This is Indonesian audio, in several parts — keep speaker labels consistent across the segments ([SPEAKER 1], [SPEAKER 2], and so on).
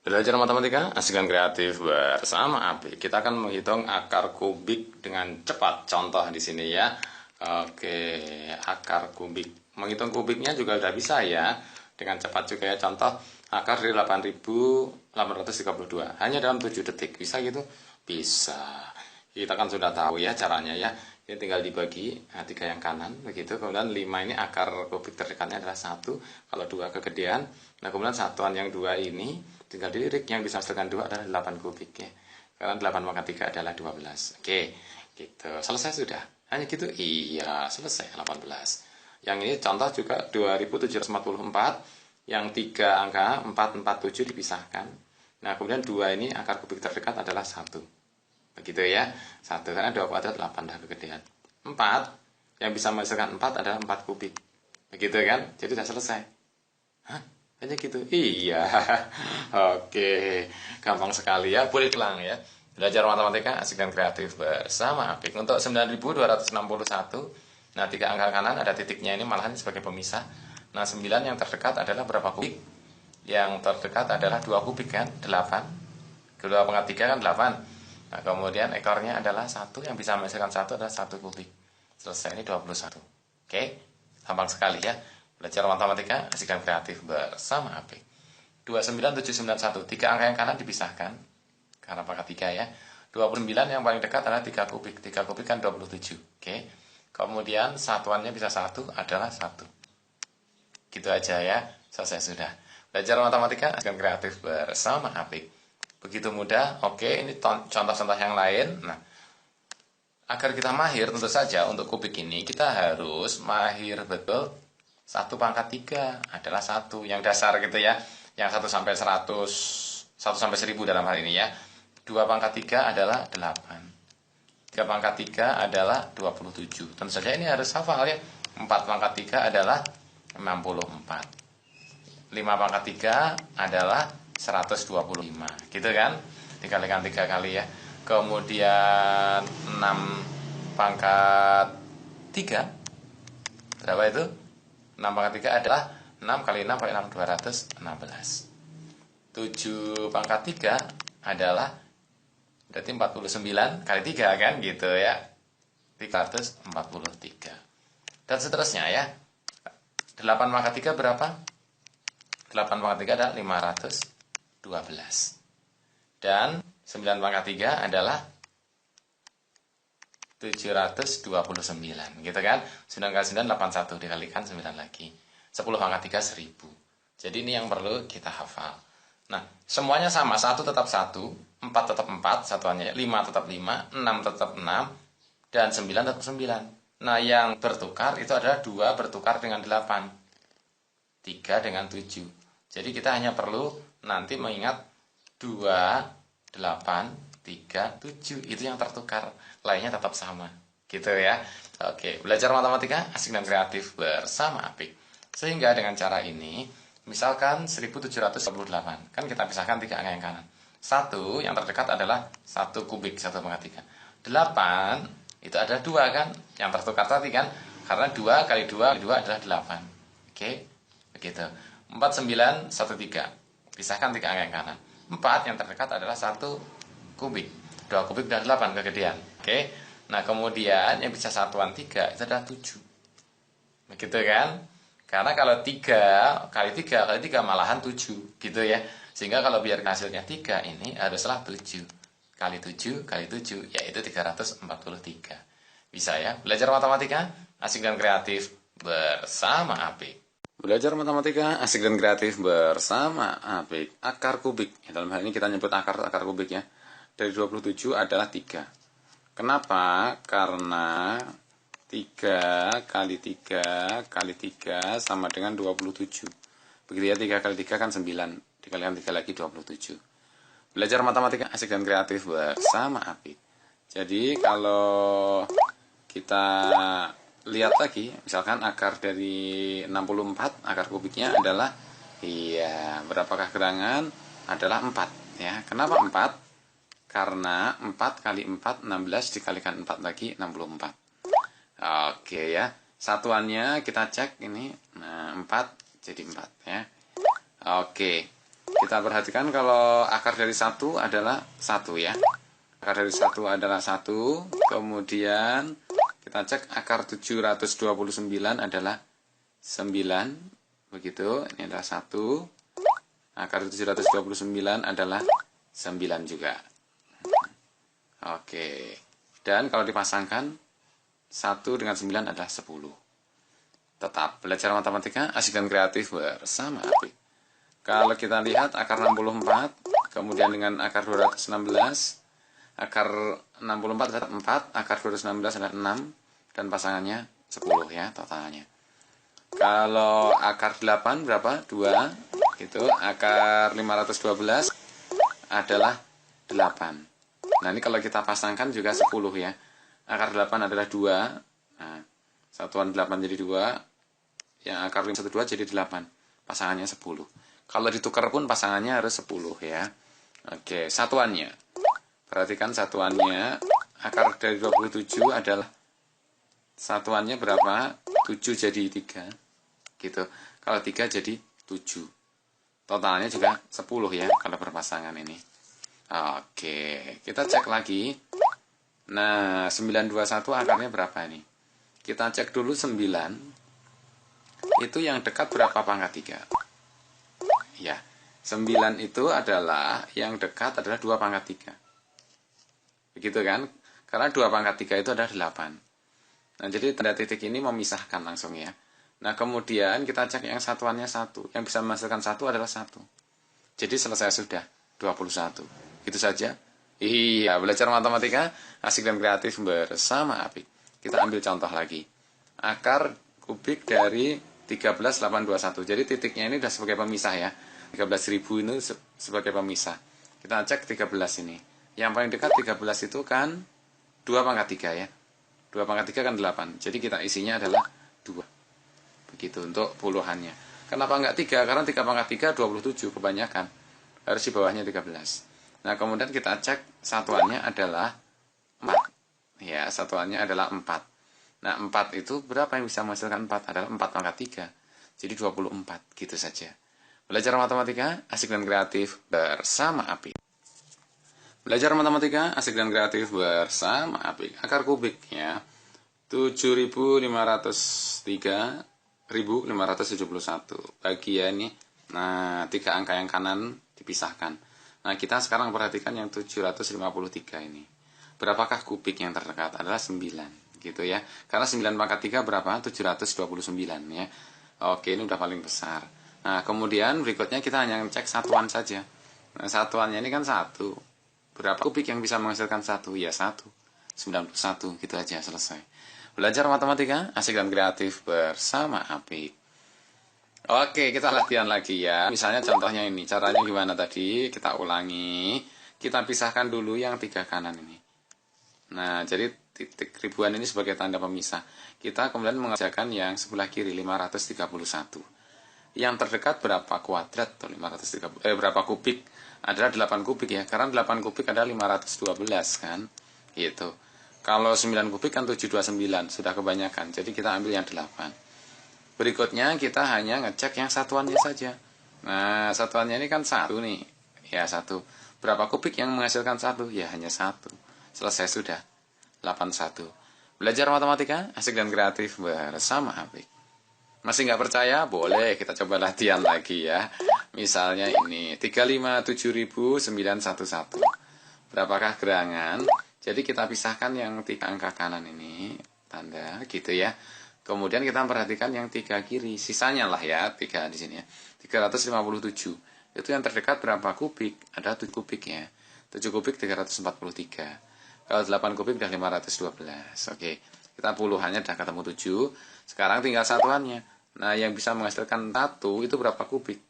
[SPEAKER 1] Belajar matematika, asik dan kreatif bersama Abi. Kita akan menghitung akar kubik dengan cepat. Contoh di sini ya. Oke, akar kubik. Menghitung kubiknya juga udah bisa ya. Dengan cepat juga ya. Contoh, akar dari 8.832. Hanya dalam 7 detik. Bisa gitu? Bisa. Kita kan sudah tahu ya caranya ya. Ini tinggal dibagi, 3 yang kanan begitu. Kemudian 5 ini akar kubik terdekatnya adalah 1. Kalau 2 kegedean. Nah, kemudian satuan yang 2 ini tinggal dilirik, yang bisa dengan 2 adalah 8 kubik ya. Karena 8 pangkat 3 adalah 12. Oke, gitu. Selesai sudah. Hanya gitu? Iya, selesai 18. Yang ini contoh juga 2744. Yang 3 angka 447 dipisahkan. Nah, kemudian 2 ini akar kubik terdekat adalah 1. Begitu ya. 1 karena 2 kuadrat 8 dah kegedean. 4 yang bisa menghasilkan 4 adalah 4 kubik. Begitu kan? Jadi sudah selesai. Hah? Hanya gitu. Iya. Oke. Gampang sekali ya. Boleh pulang ya. Belajar matematika asik dan kreatif bersama Apik. Untuk 9261. Nah, 3 angka kanan ada titiknya ini malahan sebagai pemisah. Nah, 9 yang terdekat adalah berapa kubik? Yang terdekat adalah 2 kubik kan? 8. Kedua pangkat 3 kan 8. Nah, kemudian ekornya adalah 1. Yang bisa menghasilkan 1 adalah 1 kubik. Selesai, ini 21. Oke. Gampang sekali ya. Belajar matematika asik dan kreatif bersama Apik. 29791. 3 angka yang kanan dipisahkan karena pangkat 3 ya. 29 yang paling dekat adalah 3 kubik. 3 kubik kan 27. Oke. Kemudian satuannya bisa 1 adalah 1. Gitu aja ya. Selesai sudah. Belajar matematika asik dan kreatif bersama Apik. Begitu mudah. Oke, ini contoh-contoh yang lain. Nah, agar kita mahir tentu saja untuk kubik ini kita harus mahir betul. 1 pangkat 3 adalah 1 yang dasar gitu ya. Yang 1 sampai 100, 1 sampai 1000 dalam hal ini ya. 2 pangkat 3 adalah 8. 3 pangkat 3 adalah 27. Tentu saja ini harus hafal ya. 4 pangkat 3 adalah 64. 5 pangkat 3 adalah 125. Gitu kan? Dikalikan 3 kali ya. Kemudian 6 pangkat 3 berapa itu? 6 pangkat 3 adalah 6 kali 6 kali 6, 216. 7 pangkat 3 adalah berarti 49 kali 3 kan gitu ya. 343. Dan seterusnya ya. 8 pangkat 3 berapa? 8 pangkat 3 adalah 512. Dan 9 pangkat 3 adalah 729 gitu kan. 9 kali 9 81 dikalikan 9 lagi. 10 pangkat 3 1000. Jadi ini yang perlu kita hafal. Nah, semuanya sama. 1 tetap 1, 4 tetap 4 satuannya, 5 tetap 5, 6 tetap 6 dan 9 tetap 9. Nah, yang bertukar itu adalah 2 bertukar dengan 8. 3 dengan 7. Jadi kita hanya perlu nanti mengingat 2, 8, 3, 7. Itu yang tertukar. Lainnya tetap sama. Gitu ya. Oke, belajar matematika asik dan kreatif bersama Apik. Sehingga dengan cara ini, misalkan 1728. Kan kita pisahkan 3 angka yang kanan. 1 yang terdekat adalah 1 kubik, 1 pangkat 3. 8 itu ada 2 kan? Yang tertukar tadi kan? Karena 2 kali 2 kali 2 adalah 8. Oke? Begitu. 4913. Pisahkan 3 angka yang kanan. 4 yang terdekat adalah 1 kubik. 2 kubik dan 8 kegedean. Oke. Nah, kemudian yang bisa satuan 3 itu adalah 7. Begitu kan? Karena kalau 3 kali 3 kali 3 malahan 7 gitu ya. Sehingga kalau biar hasilnya 3 ini haruslah 7 kali 7 kali 7 yaitu 343. Bisa ya? Belajar matematika asik dan kreatif bersama Apik. Belajar matematika asik dan kreatif bersama Apik. Akar kubik. Dalam hal ini kita nyebut akar kubik ya. Dari 27 adalah 3. Kenapa? Karena 3 kali 3 kali 3 sama dengan 27. Begitu ya, 3 kali 3 kan 9. Dikalikan 3 lagi 27. Belajar matematika asik dan kreatif bersama Apik. Jadi kalau kita lihat lagi, misalkan akar dari 64, akar kubiknya adalah berapakah gerangan? Adalah 4 ya. Kenapa 4? Karena 4 kali 4 16 dikalikan 4 lagi 64. Oke ya. Satuannya kita cek ini. Nah, 4 jadi 4 ya. Oke. Kita perhatikan kalau akar dari 1 adalah 1 ya. Akar dari 1 adalah 1. Kemudian kita cek akar 729 adalah 9. Begitu, ini adalah 1. Akar 729 adalah 9 juga. Oke. Dan kalau dipasangkan 1 dengan 9 adalah 10. Tetap belajar matematika asik dan kreatif bersama Apik. Kalau kita lihat akar 64, kemudian dengan akar 216, akar 64 adalah 4, akar 216 adalah 6, dan pasangannya 10 ya totalnya. Kalau akar 8 berapa? 2. Gitu. Akar 512 adalah 8. Nah, ini kalau kita pasangkan juga 10 ya. Akar 8 adalah 2. Nah, satuan 8 jadi 2. Yang akar 512 jadi 8. Pasangannya 10. Kalau ditukar pun pasangannya harus 10 ya. Oke, satuannya. Perhatikan satuannya. Akar dari 27 adalah satuannya berapa? 7 jadi 3. Gitu. Kalau 3 jadi 7. Totalnya juga 10 ya kalau berpasangan ini. Oke, kita cek lagi. Nah, 921 akarnya berapa ini? Kita cek dulu 9. Itu yang dekat berapa pangkat 3? Ya, 9 itu adalah yang dekat adalah 2 pangkat 3. Begitu kan? Karena 2 pangkat 3 itu adalah 8. Nah, jadi tanda titik ini memisahkan langsung ya. Nah, kemudian kita cek yang satuannya 1. Yang bisa menghasilkan 1 adalah 1. Jadi selesai sudah, 21. Gitu saja. Iya, belajar matematika asik dan kreatif bersama Apik. Kita ambil contoh lagi. Akar kubik dari 13.821. Jadi titiknya ini sudah sebagai pemisah ya. 13.000 ini sebagai pemisah. Kita cek 13 ini. Yang paling dekat 13 itu kan 2 pangkat 3 ya. 2 pangkat 3 kan 8. Jadi kita isinya adalah 2. Begitu untuk puluhannya. Kenapa enggak 3? Karena 3 pangkat 3 27 kebanyakan. Harus di bawahnya 13. Nah, kemudian kita cek satuannya adalah 4. Ya, satuannya adalah 4. Nah, 4 itu berapa yang bisa menghasilkan 4? Adalah 4 pangkat 3. Jadi 24. Gitu saja. Belajar matematika asik dan kreatif bersama Apik. Belajar matematika asik dan kreatif bersama Apik. Akar kubik ya. 7.503.571. Bagian ini. Nah, 3 angka yang kanan dipisahkan. Nah, kita sekarang perhatikan yang 753 ini. Berapakah kubik yang terdekat? Adalah 9, gitu ya. Karena 9 pangkat 3 berapa? 729 ya. Oke, ini udah paling besar. Nah, kemudian berikutnya kita hanya cek satuan saja. Nah, satuannya ini kan 1. Berapa kubik yang bisa menghasilkan 1? Ya, 1. 91, gitu aja, selesai. Belajar matematika asik dan kreatif bersama Apik. Oke, kita latihan lagi ya. Misalnya contohnya ini. Caranya gimana tadi? Kita ulangi. Kita pisahkan dulu yang 3 kanan ini. Nah, jadi titik ribuan ini sebagai tanda pemisah. Kita kemudian mengerjakan yang sebelah kiri, 531. Yang terdekat berapa kuadrat? Atau 530, berapa kubik? Adalah 8 kubik ya. Karena 8 kubik adalah 512 kan? Gitu. Kalau 9 kubik kan 729. Sudah kebanyakan. Jadi kita ambil yang 8. Berikutnya kita hanya ngecek yang satuannya saja. Nah, satuannya ini kan 1 nih. Ya, 1. Berapa kubik yang menghasilkan 1? Ya, hanya 1. Selesai sudah. 81. Belajar matematika asik dan kreatif bersama Apik. Masih nggak percaya? Boleh, kita coba latihan lagi ya. Misalnya ini, 357.911. Berapakah gerangan? Jadi kita pisahkan yang 3 angka kanan ini. Tanda, gitu ya. Kemudian kita perhatikan yang 3 kiri, sisanya lah ya, 3 di sini ya. 357. Itu yang terdekat berapa kubik? Ada 7 kubik ya. 7 kubik 343. Kalau 8 kubik udah 512. Oke. Kita puluhannya udah ketemu 7. Sekarang tinggal satuannya. Nah, yang bisa menghasilkan 1 itu berapa kubik?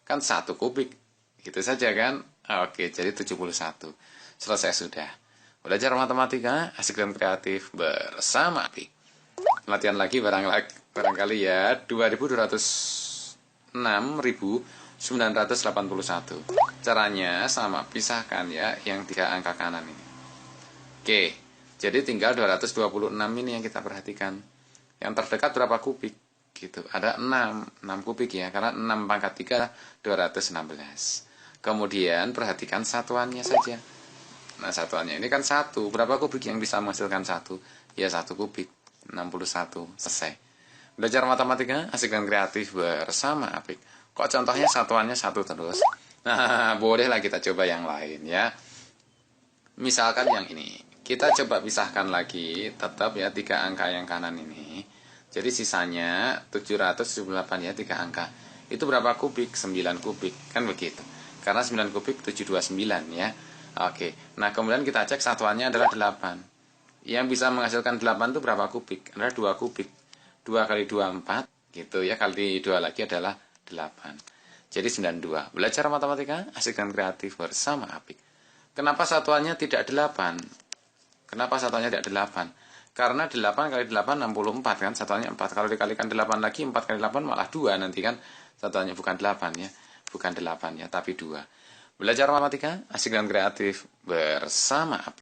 [SPEAKER 1] Kan 1 kubik. Gitu saja kan? Oke, jadi 71. Selesai sudah. Belajar matematika asik dan kreatif bersama Apik. Latihan lagi barangkali ya. 2.206.981. Caranya sama, pisahkan ya yang 3 angka kanan ini. Oke, jadi tinggal 226 ini yang kita perhatikan. Yang terdekat berapa kubik? Gitu. Ada 6 kubik ya, karena 6 pangkat 3 216. Kemudian perhatikan satuannya saja. Nah, satuannya ini kan 1. Berapa kubik yang bisa menghasilkan 1? Ya 1 kubik. 61. Selesai. Belajar matematika asik dan kreatif bersama Apik. Kok contohnya satuannya 1 terus? Nah, bolehlah kita coba yang lain ya. Misalkan yang ini. Kita coba pisahkan lagi. Tetap ya 3 angka yang kanan ini. Jadi sisanya 778 ya 3 angka. Itu berapa kubik? 9 kubik. Kan begitu. Karena 9 kubik 729 ya. Oke. Nah, kemudian kita cek satuannya adalah 8. Yang bisa menghasilkan 8 itu berapa kubik? Adalah 2 kubik. 2 kali 2 4 gitu ya. Kali 2 lagi adalah 8. Jadi 92. Belajar matematika asik dan kreatif bersama Apik. Kenapa satuannya tidak 8? Kenapa satuannya tidak 8? Karena 8 kali 8 64 kan. Satuannya 4. Kalau dikalikan 8 lagi 4 kali 8 malah 2 nanti kan. Satuannya bukan 8 ya. Bukan 8 ya, tapi 2. Belajar matematika asik dan kreatif bersama Apik.